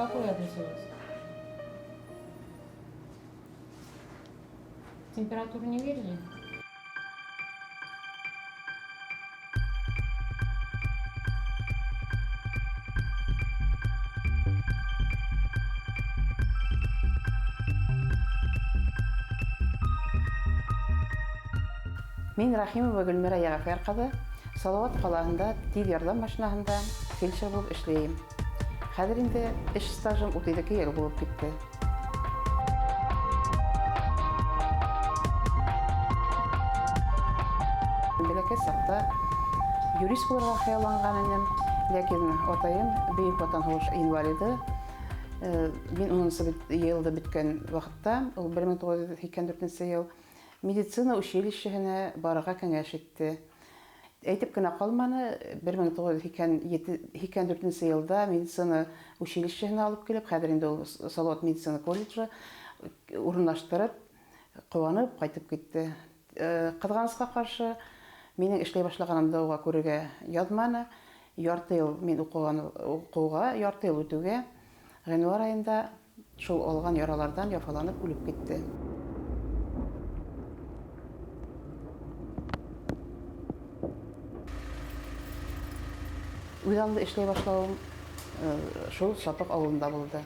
какой адрес у вас? Температуру не мерили? Мен Рахимова Гүлмира Яғафар кызы, Салават каласында тиз ярдәм машинаһында фельдшер булып эшләйм. Хәзер инде эш стажым 32 ел булып китте. Бәләкәй сакта юрист булырга хыялланган идем, ләкин атайым бөек ватан сугышы инвалиды. Мин 10 елда биткән вакытта, ул 1984 ел медицина училищеһенә барырга кәңәш итте. Әйтеп кенә калманы, 1984 елда медицина училищеһенә алып килеп, хәзер инде ул Салават медицина колледжы урынлаштырып, куанып кайтып китте. Кызганыска каршы, минең эшләй башлаганымда уга күрергә язманы. Ярты ел мин укуга, ярты ел үтүгә, гыйнвар айында шул алган яралардан яфаланып үлеп китте. Үҙаллы эшләй башлауым шул Сапык авылында булды.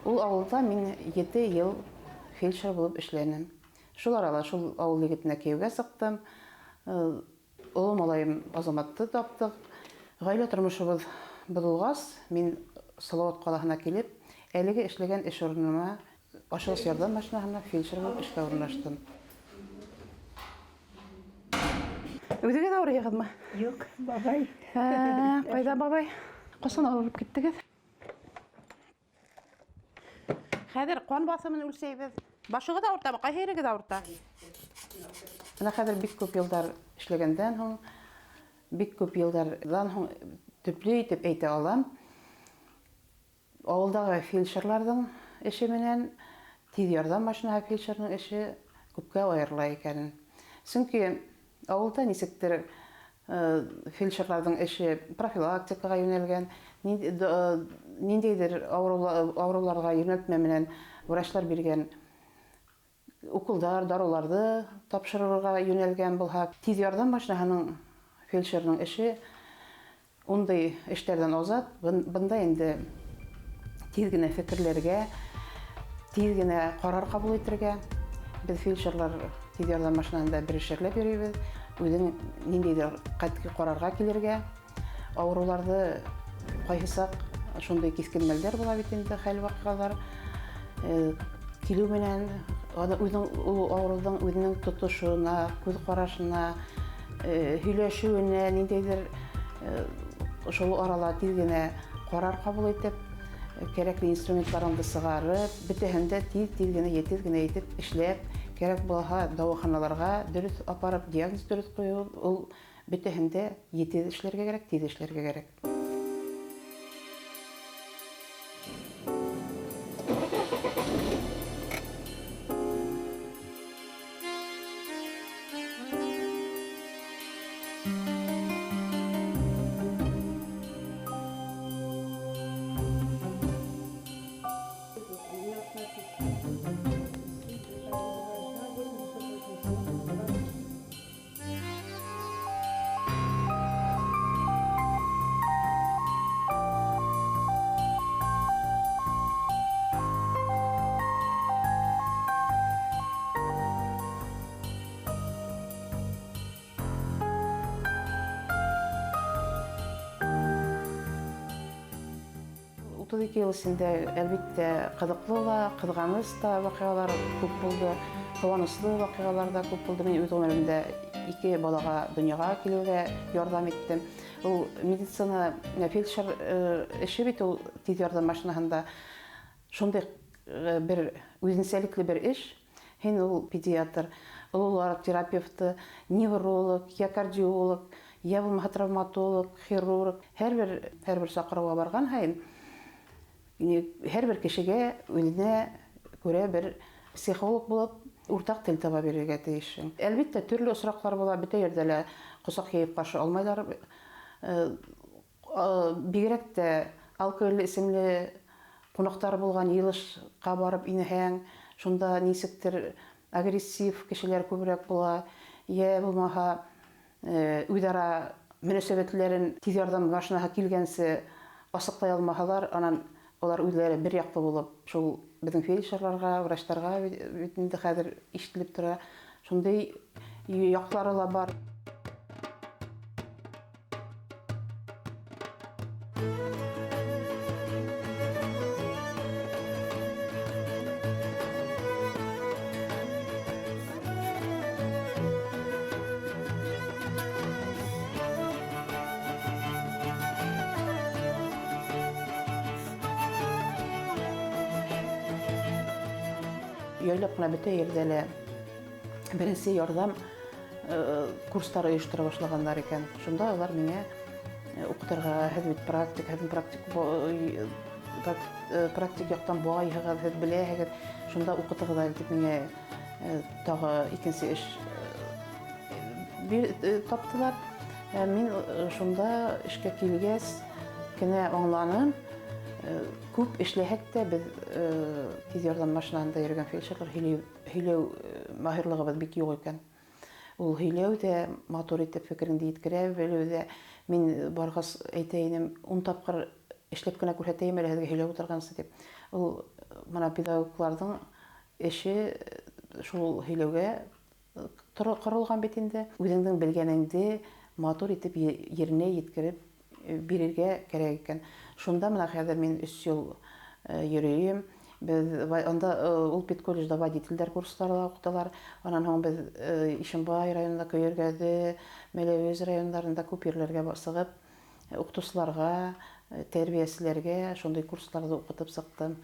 Ул авылда мин 7 ел фельдшер булып эшләнем. Шул арала шул авыл егетенә кияүгә сыктым. Ул малайым Азаматты таптык. Гаилә тормышыбыз булгач, мин Салават каласына килеп, әлеге эшләгән эш урыныма ашыгыс ярдәм машинаһында фельдшер булып эшкә урнаштым. Үҙегеҙ ауырыйһығыҙмы? Юк, бабай. Ҡайҙа бабай? Ҡасан ауырып киттегеҙ? Хәҙер ҡан баҫымын үлсәйбеҙ. Башығыҙ ауыртамы? Ҡайһы ерегеҙ ауырта? Ана хәҙер бик күп йылдар эшләгәндән һуң, бик күп йылдарҙан һуң төплө итеп әйтә алам. Ауылдағы фельдшерларҙың эше менән тиҙ ярҙам машинаһы фельдшерның эше күпкә айырыла икәнен. Сөнки авылда нисектер фельдшерларҙың эше профилактикаға йүнәлгән, ниндәйҙер ауырыуларға йүнәлтмә менән врачлар биргән уколдар, даруларҙы тапшырырға йүнәлгән булһа, тиҙ ярҙам машинаһының фельдшерның эше ундай эштәрҙән азат. Бында инде тиҙ генә фекерләргә, тиҙ генә ҡарар ҡабул итергә. Без фельдшерлар тиҙ ярҙам машинаһында бирешерләп йөрөйбөҙ. Үҙең ниндәйҙер ҡатгый ҡарарға килергә. Ауырыуларҙы ҡайһы саҡ шундай киҫкен мәлдәр була бит инде, хәл ваҡиғалар. Килеү менән ул ауырыуҙың үҙенең тотошона, күҙ ҡарашына, һөйләшеүенә, ниндәйҙер шул арала тиҙ генә ҡарар ҡабул итеп, кәрәкле инструментларыңды сығарып, бөтәһендә тиҙ генә, етеҙ генә итеп эшләп, кәрәк булһа дауаханаларға дөрөҫ апарып, диагноз дөрөҫ ҡуйыу, ул бөтәһендә етеҙ эшләргә кәрәк, тиҙ эшләргә кәрәк. Ел эсендә әлбиттә ҡыҙыҡлы ла, ҡыҙғаныс та ваҡиғалар күп булды, ҡыуаныслы ваҡиғалар да күп булды. Мин үҙ ғүмеремдә 2 балаға донъяға килеүгә ярҙам иттем. Ул медицина фельдшер эше бит ул тиҙ ярҙам машинаһында шундай бер үҙенсәлекле бер эш. Һин ул педиатр, ололар терапевты, невролог, я кардиолог, я булмаһа травматолог, хирург. Һәр бер саҡырыуға барған һайын һәр бер кешегә үҙенә күрә бер психолог булып уртаҡ тел таба бирергә тейешһең. Әлбиттә, төрлө осраҡлар була, бөтә ерҙә лә ҡосаҡ йәйеп ҡаршы алмайҙар. Бигерәк тә алкоголь исемле кунактар булган йылышка барып инәһәң, шунда нисектер агрессив кешеләр күбрәк була, я булмаһа үзара мөнәсәбәтләрен тиз ярдәм машинаһы килгәнсе асыклай алмаһалар, анан алар үзләре бер яклы булып, шул безнең фельдшерларга, врачларга бит инде хәзер ишетелеп тора. Шундый яклары ла бар. Яйлап кына бөтә ердә лә беренче ярдәм курслары оештыра башлаганнар икән. Шунда алар миңа укытырга, хәзер практик яктан буайыгыз, һез беләһегез, шунда укытыгыз дип миңа тагы икенче эш таптылар. Мин шунда эшкә килгәс кенә аңланым. Күп эшләһәк тә без тиз ярдәм машинаһында йөргән фельдшерлар һөйләү маһирлыгыбыз бик юк икән. Ул һөйләү дә матур итеп фикереңне җиткерә белү дә. Мин баргас әйтәйнем, 10 тапкыр эшләп кенә күрсәтәйем әле һезгә һөйләп утыргансы дип. Ул мына педагогларның эше шул һөйләүгә корылган бит инде. Үзеңнең белгәнеңне матур итеп yerine җиткереп бирергә кирәк икән. Шунда мына хәзер мин 3 ел йөрим. Без анда ул педколледжда водительдер курслары укыталар. Аннан соң без Ишембай районында, Көйөргәде, Мәләвез районнарында күп ерләргә басыгып, укытучыларга, тәрбиячләргә шундый курсларда укытып сыктым.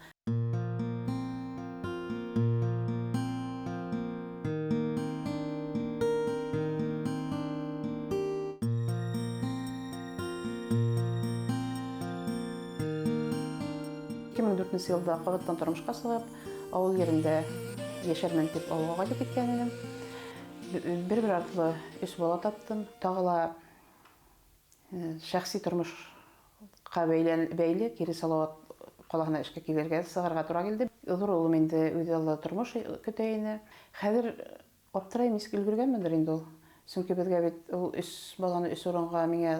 Елда Кабаттан тормышка чыгып, авыл yerində яшәрмен дип авылга кайтып киткән идем. Бер артлы 3 бала таптым. Тагыла шәхси тормышка бәйле кире Салават калагына эшкә килергә сыгарга туры килде. Зур улым инде үзе алда тормыш көтә ине. Хәзер аптырай нисек өлгергәнмендер инде ул. Чөнки безгә бит ул 3 баланы 3 урынга миңа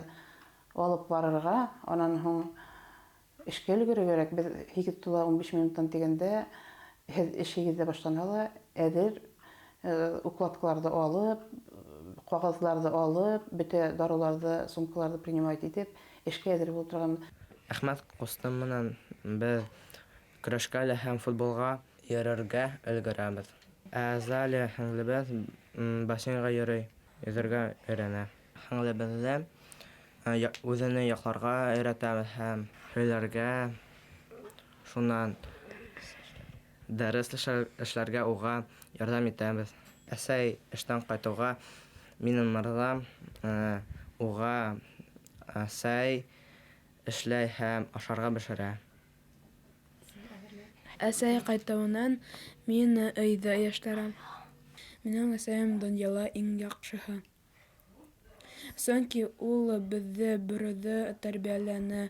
алып барырга, анан соң эшкә өлгерергә без 2:15 минуттан дигәндә эшегездә башланала, әдер укладкаларды алып, кагазларды алып, бөтә даруларды, сумкаларды принимать итеп, эшкә әзер булып торган. Әхмәт кустым менән без көрәшкә һәм футболга йөрергә өлгерәбез. Әзәле һәңлебез бассейнга йөрий, йөзәргә өйрәнә. Һәңлебездә үзенә якларга өйрәтәбез һәм һөйләргә, шуннан дәрес эшләргә уга ярдәм итәбез. Әсәй эштән кайтуга минем мырзам уга әсәй эшләй һәм ашарга бешерә. Әсәй кайтуыннан мин өйдә яшәрәм. Минем әсәем дөньяда иң яхшыһы. Сөнки ул безне бүрде тәрбияләне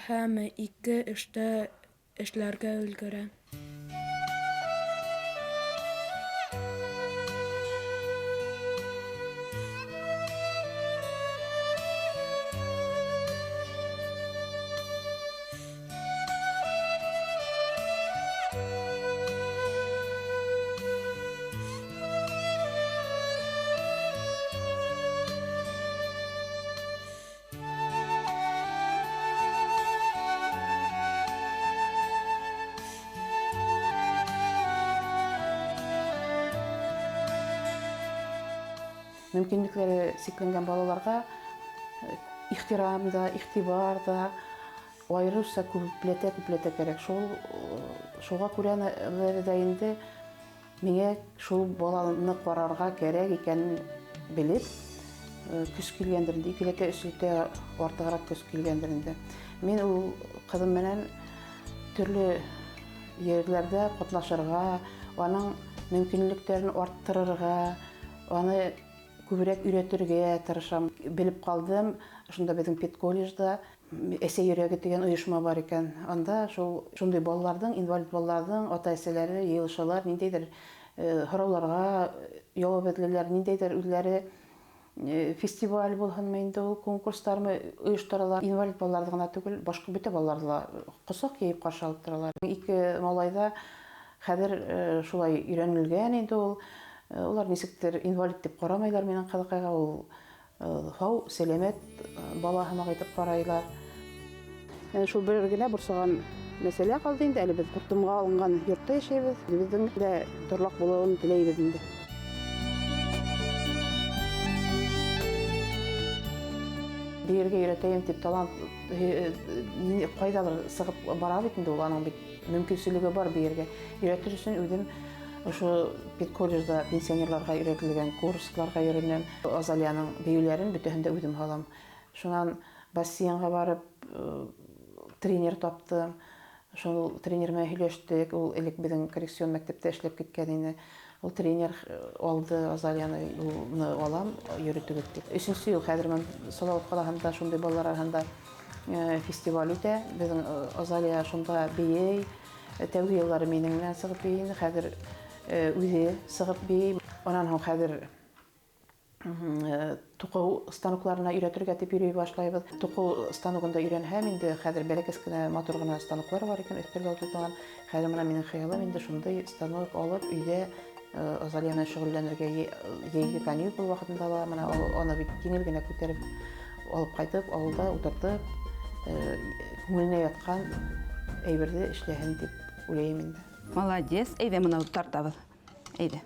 һәм 2 эштә эшләргә өлгерә. Мөмкинлекләре сикләнгән балаларга ихтирам да, игътибар да аеруча күпләтә кирәк. Шуңа күрә дә инде миңа шул баланы карарга кирәк икәнен белеп, көз килгәндер инде, 2-3 артыграк көз килгәндер инде. Мин ул кызым менән төрле ерләрдә катнашырга, аның мөмкинлекләрен арттырырга, аны күбрәк өйрәтергә тырышам. Белеп калдым, шунда безнең педколледжда Эсе йөрәге дигән оешма бар икән. Анда шундый балаларның, инвалид балаларның ата-әсәләре йыелышалар, ниндидер һорауларга җавап эзләрләр, ниндидер үзләре фестиваль булганмы инде ул конкурслармы оештыралар. Инвалид балаларны гына түгел, башка бөтә балаларны да косак яйып каршы алып торалар. Ике малайда хәзер шулай өйрәнелгән инде ул. Улар нисектер инвалид дип карамайлар минең кызыкайга, ул хау, сәламәт бала һымак итеп карайлар. Шул бер генә борсаган мәсьәлә калды инде, әле без куртымга алынган йортта яшәйбез. Безнең дә торлак булуын теләйбез инде. Биергә өйрәтәйем дип талант кайдалыр сыгып бара бит инде ул, аның бит мөмкинчелеге бар биергә. Өйрәтер өчен үзем ошо педколледжда пенсионерларга өйрәтелгән курсларга йөренәм. Азалияның биюләрен бөтәһен дә үзем һалам. Шуннан бассейнга барып тренер таптым. Шул тренер белән һөйләштек. Ул элек безнең коррекцион мәктәптә эшләп киткән инде. Ул тренер алды Азалияны, улны алам, йөритүгә дип. 3нче ел хәзер мен Салават калаһында шундый балалар арасында фестиваль үтә. Безнең Азалия шунда бии. Тәүге еллары минең белән сыгып бии, хәзер үзе сыгып бии. Аннан һәм хәзер тукау станокларына өйрәтергә дип йөри башлайбыз. Тукау станогында өйрәнһәм инде хәзер бәләкәс кенә матур гына станоклар бар икән, өстәлгә утырган. Хәзер менә минең хыялым инде шундый станок алып өйдә Азалияны шөгыльләнергә яйгы каникул вакытында да менә аны бит җиңел генә күтәреп алып кайтып, авылда утыртып, күңеленә яткан әйберне эшләһен дип уйлыйм инде. Молодец. Әйдә, моны тартабыз. Әйдә.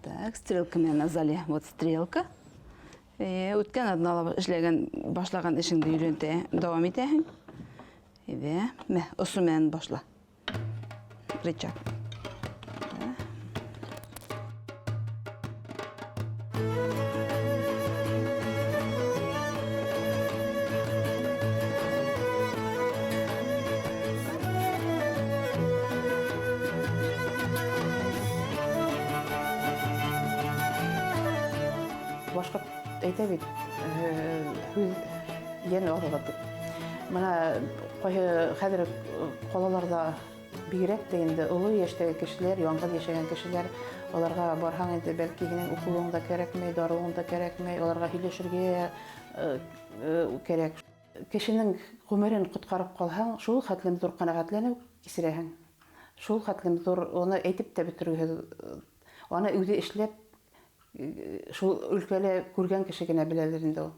Так, стрелка менән Азалия. Вот стрелка. Үткән аднала эшләгән, башлаган эшеңне өйрәнтә, дәвам итәһең. Әйдә, мә, осу менән башла. Рычаг. Башка әйтә бит, яны арыгы дип. Менә хәзер калаларда бигрәк тә инде олы яшьтәге кешеләр, яңгыр яшәгән кешеләр, аларга барһаң инде бәлки һинең укуың да кирәкмәй, даруың да кирәкмәй, аларга һөйләшергә кирәк. Кешенең гомерен коткарып калһаң, шул хәтлем зур канәгатьләнү кисерәһең. Шул хәтлем зур, аны әйтеп тә бетерү, аны үзе эшләп шул өлкәле күргән кеше генә беләлер инде ул.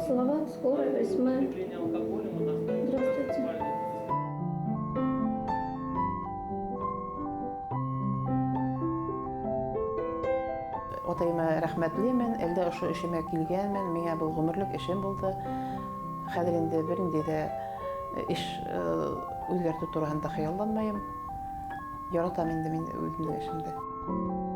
Слова, скорая, 8. Здравствуйте. Атайыма рәхмәтлемен, әлдә ошо эшемә килгәнмен, миңа бу гомерлек эшем булды. Хәзер инде бернинди дә эш үзгәртү турында хыялланмыйм. Яратам инде мин үземнең эшемне.